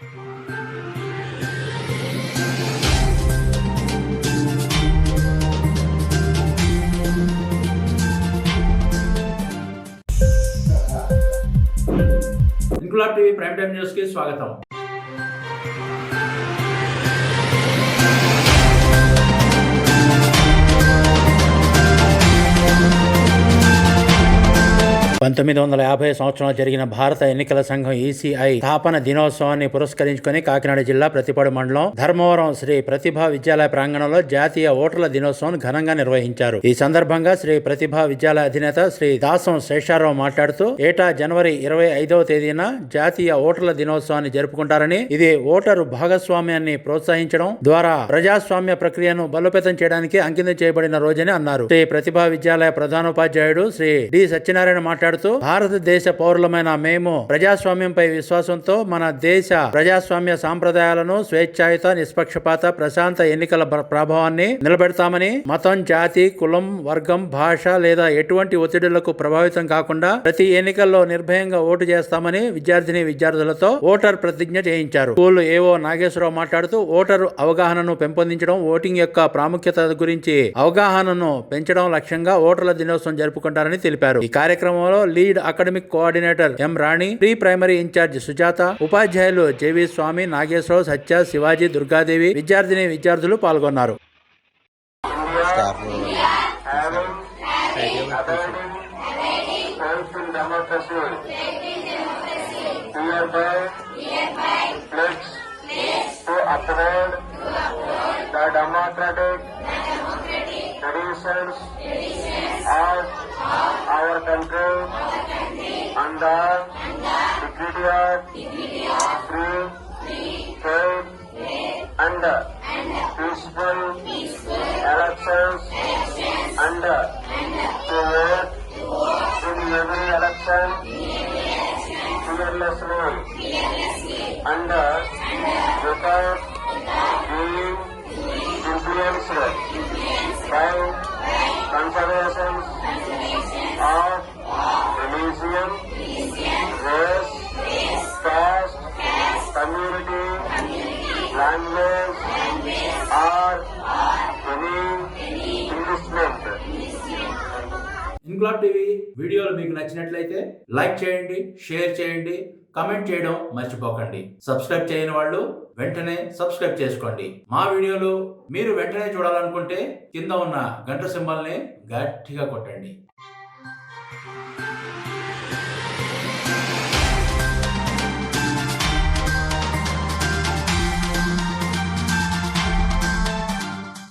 Inquilab TV prime time news కి స్వాగతం. సంవత్సరంలో జరిగిన భారత ఎన్నికల సంఘం ఈసీఐ స్థాపన దినోత్సవాన్ని పురస్కరించుకుని కాకినాడ జిల్లా ప్రతిపాడు మండలం ధర్మవరం శ్రీ ప్రతిభా విద్యాలయ ప్రాంగణంలో జాతీయ ఓటర్ల దినోత్సవం ఘనంగా నిర్వహించారు. ఈ సందర్భంగా శ్రీ ప్రతిభా విద్యాలయ అధినేత శ్రీ దాసం శేషారావు మాట్లాడుతూ ఏటా జనవరి 25వ తేదీన జాతీయ ఓటర్ల దినోత్సవాన్ని జరుపుకుంటారని, ఇది ఓటరు భాగస్వామ్యాన్ని ప్రోత్సహించడం ద్వారా ప్రజాస్వామ్య ప్రక్రియను బలోపేతం చేయడానికి అంకితం చేయబడిన రోజని అన్నారు. శ్రీ ప్రతిభా విద్యాలయ ప్రధానోపాధ్యాయుడు శ్రీ డి సత్యనారాయణ మాట్లాడుతూ భారతదేశ పౌరులమైన మేము ప్రజాస్వామ్యంపై విశ్వాసంతో మన దేశ ప్రజాస్వామ్య సాంప్రదాయాలను స్వేచ్ఛాయుత, నిష్పక్షపాత, ప్రశాంత ఎన్నికల ప్రభావాన్ని నిలబెడతామని, మతం, జాతి, కులం, వర్గం, భాష లేదా ఎటువంటి ఒత్తిడులకు ప్రభావితం కాకుండా ప్రతి ఎన్నికల్లో నిర్భయంగా ఓటు చేస్తామని విద్యార్థులతో ఓటర్ ప్రతిజ్ఞ చేయించారు. స్కూల్ ఏవో నాగేశ్వరరావు మాట్లాడుతూ ఓటరు అవగాహనను పెంపొందించడం, ఓటింగ్ యొక్క ప్రాముఖ్యత గురించి అవగాహనను పెంచడం లక్ష్యంగా ఓటర్ల దినోత్సవం జరుపుకుంటారని తెలిపారు. ఈ కార్యక్రమంలో లీడ్ అకాడమిక్ కోఆర్డినేటర్ ఎం రాణి, ప్రీ ప్రైమరీ ఇన్ఛార్జ్ సుజాత, ఉపాధ్యాయులు జేవి స్వామి, నాగేశ్వరరావు, సత్య, శివాజీ, దుర్గాదేవి, విద్యార్థులు పాల్గొన్నారు. Our country and the dignity of free, fair and peaceful elections and to vote in every election fearlessly and without being influenced by considerations of religion, race, caste, community, language, or any inducement. Inquilab TV వీడియోలు మీకు నచ్చినట్లయితే like చేయండి, share చేయండి, comment చేయడం మర్చిపోకండి. Subscribe చేయని వాళ్ళు వెంటనే సబ్స్క్రైబ్ చేసుకోండి. మా వీడియోలు మీరు వెంటనే చూడాలనుకుంటే కింద ఉన్న గంట సింబల్ని గట్టిగా కొట్టండి.